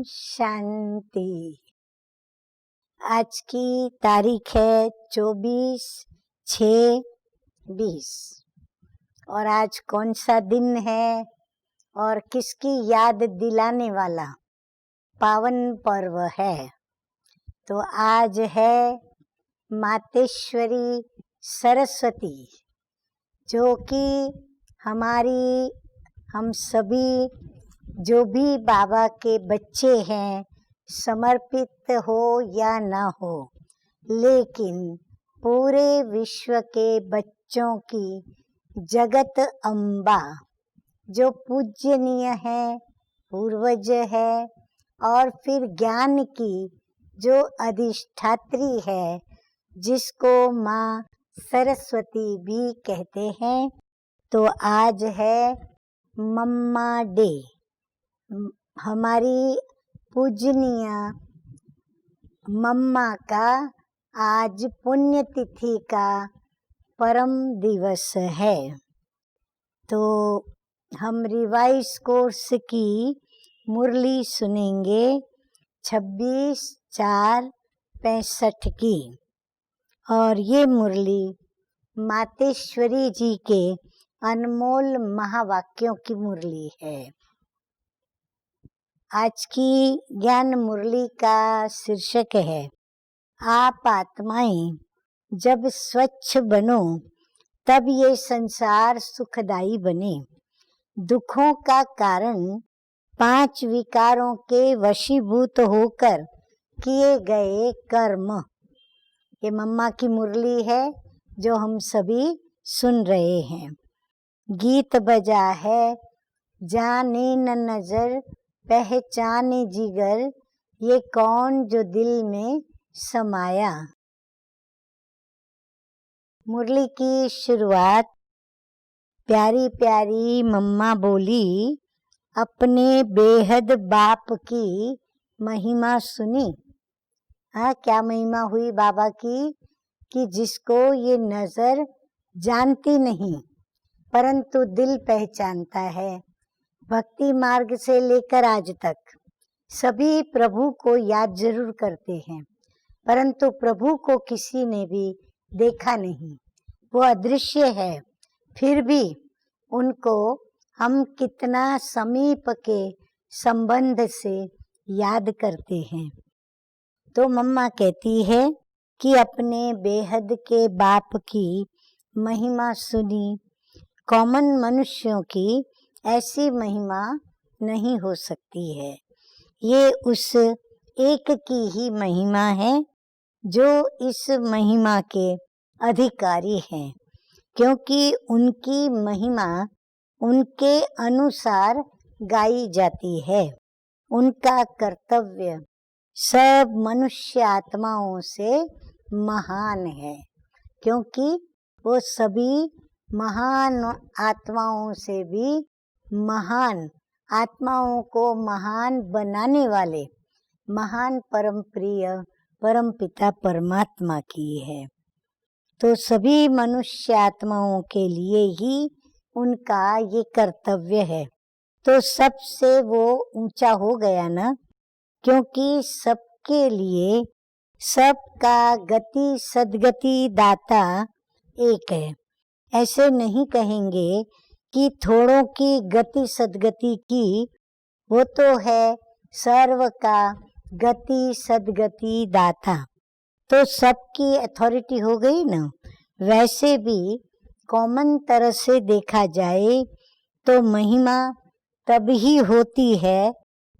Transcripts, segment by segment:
शांति। आज की तारीख है 24/6/20 और आज कौन सा दिन है और किसकी याद दिलाने वाला पावन पर्व है। तो आज है मातेश्वरी सरस्वती, जो कि हम सभी जो भी बाबा के बच्चे हैं, समर्पित हो या ना हो, लेकिन पूरे विश्व के बच्चों की जगत अम्बा जो पूज्यनीय है, पूर्वज है और फिर ज्ञान की जो अधिष्ठात्री है, जिसको माँ सरस्वती भी कहते हैं। तो आज है मम्मा डे। हमारी पूजनीय मम्मा का आज पुण्यतिथि का परम दिवस है। तो हम रिवाइज कोर्स की मुरली सुनेंगे 26/4/65 की, और ये मुरली मातेश्वरी जी के अनमोल महावाक्यों की मुरली है। आज की ज्ञान मुरली का शीर्षक है, आप आत्माएं जब स्वच्छ बनो तब ये संसार सुखदायी बने। दुखों का कारण 5 विकारों के वशीभूत होकर किए गए कर्म। ये मम्मा की मुरली है जो हम सभी सुन रहे हैं। गीत बजा है, जाने न नजर पहचाने जिगर, ये कौन जो दिल में समाया। मुरली की शुरुआत प्यारी प्यारी मम्मा बोली, अपने बेहद बाप की महिमा सुनी। क्या महिमा हुई बाबा की, कि जिसको ये नजर जानती नहीं परंतु दिल पहचानता है। भक्ति मार्ग से लेकर आज तक सभी प्रभु को याद जरूर करते हैं, परंतु प्रभु को किसी ने भी देखा नहीं, वो अदृश्य है। फिर भी उनको हम कितना समीप के संबंध से याद करते हैं। तो मम्मा कहती है कि अपने बेहद के बाप की महिमा सुनी। कॉमन मनुष्यों की ऐसी महिमा नहीं हो सकती है। ये उस एक की ही महिमा है जो इस महिमा के अधिकारी हैं, क्योंकि उनकी महिमा उनके अनुसार गाई जाती है। उनका कर्तव्य सब मनुष्य आत्माओं से महान है, क्योंकि वो सभी महान आत्माओं से भी महान, आत्माओं को महान बनाने वाले महान परम प्रिय परम पिता परमात्मा की है। तो सभी मनुष्य आत्माओं के लिए ही उनका ये कर्तव्य है। तो सबसे वो ऊंचा हो गया ना, क्योंकि सबके लिए सबका गति सद्गति दाता एक है। ऐसे नहीं कहेंगे कि थोड़ों की गति सद्गति की, वो तो है सर्व का गति सद्गति दाता। तो सबकी अथॉरिटी हो गई ना। वैसे भी कॉमन तरह से देखा जाए तो महिमा तभी होती है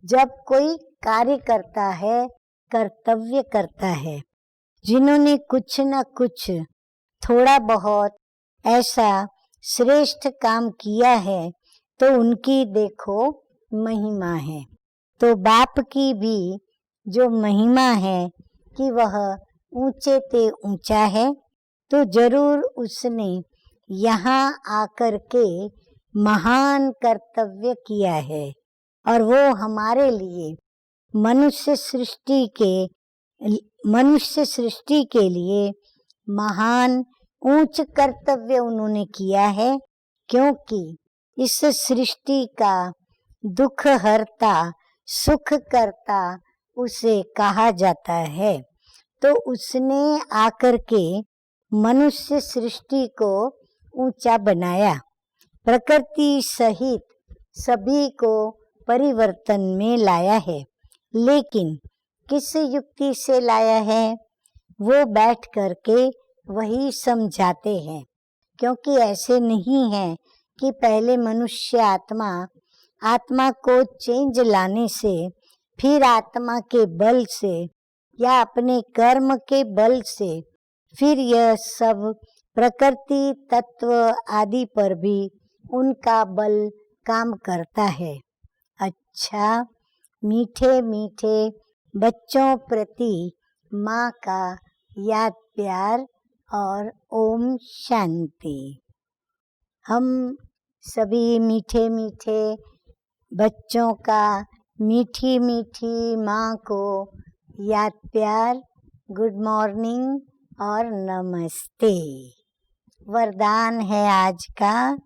जब कोई कार्य करता है, कर्तव्य करता है। जिन्होंने कुछ न कुछ थोड़ा बहुत ऐसा श्रेष्ठ काम किया है, तो उनकी देखो महिमा है। तो बाप की भी जो महिमा है कि वह ऊंचे ते ऊंचा है, तो जरूर उसने यहाँ आकर के महान कर्तव्य किया है, और वो हमारे लिए मनुष्य सृष्टि के लिए महान ऊंच कर्तव्य उन्होंने किया है। क्योंकि इस सृष्टि का दुख हरता सुख करता उसे कहा जाता है। तो उसने आकर के मनुष्य सृष्टि को ऊंचा बनाया, प्रकृति सहित सभी को परिवर्तन में लाया है। लेकिन किस युक्ति से लाया है, वो बैठ करके वही समझाते हैं। क्योंकि ऐसे नहीं है कि पहले मनुष्य आत्मा को चेंज लाने से, फिर आत्मा के बल से या अपने कर्म के बल से, फिर यह सब प्रकृति तत्व आदि पर भी उनका बल काम करता है। अच्छा, मीठे मीठे बच्चों प्रति माँ का याद प्यार और ओम शांति। हम सभी मीठे मीठे बच्चों का मीठी मीठी माँ को याद प्यार, गुड मॉर्निंग और नमस्ते। वरदान है आज का,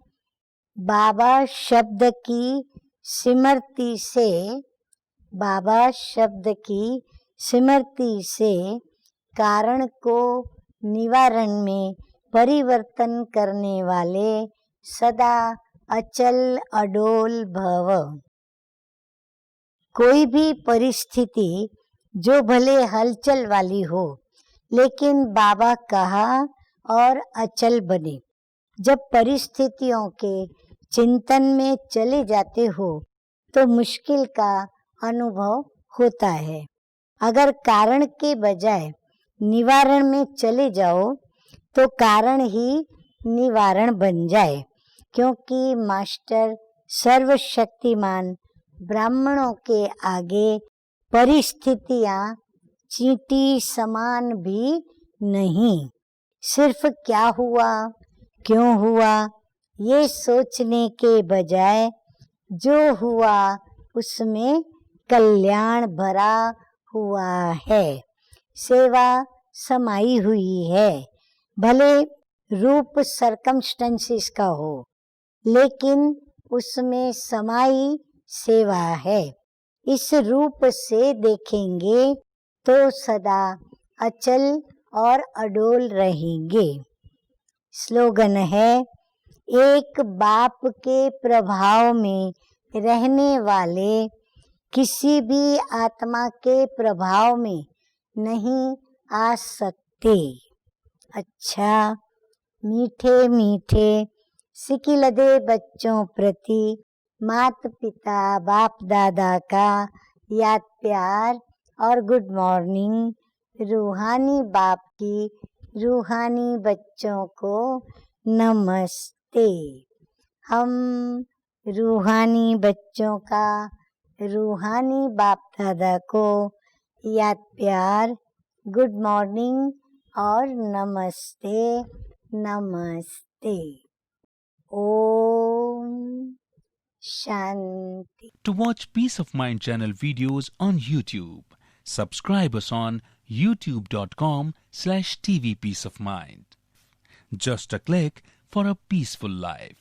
बाबा शब्द की स्मृति से, बाबा शब्द की स्मृति से कारण को निवारण में परिवर्तन करने वाले सदा अचल अडोल भव। कोई भी परिस्थिति जो भले हलचल वाली हो, लेकिन बाबा कहा और अचल बने। जब परिस्थितियों के चिंतन में चले जाते हो तो मुश्किल का अनुभव होता है। अगर कारण के बजाय निवारण में चले जाओ तो कारण ही निवारण बन जाए। क्योंकि मास्टर सर्वशक्तिमान ब्राह्मणों के आगे परिस्थितियां चींटी समान भी नहीं। सिर्फ क्या हुआ, क्यों हुआ, ये सोचने के बजाय जो हुआ उसमें कल्याण भरा हुआ है, सेवा समाई हुई है। भले रूप सर्कमस्टेंसेस का हो, लेकिन उसमें समाई सेवा है। इस रूप से देखेंगे तो सदा अचल और अडोल रहेंगे। स्लोगन है, एक बाप के प्रभाव में रहने वाले किसी भी आत्मा के प्रभाव में नहीं आ सकते। अच्छा, मीठे मीठे सिकिलदे बच्चों प्रति माता पिता बाप दादा का याद प्यार और गुड मॉर्निंग। रूहानी बाप की रूहानी बच्चों को नमस्ते। हम रूहानी बच्चों का रूहानी बाप दादा को याद प्यार, गुड मॉर्निंग और नमस्ते नमस्ते। Om Shanti. To watch Peace of Mind channel videos on YouTube, subscribe us on youtube.com/tvpeaceofmind. Just a click for a peaceful life.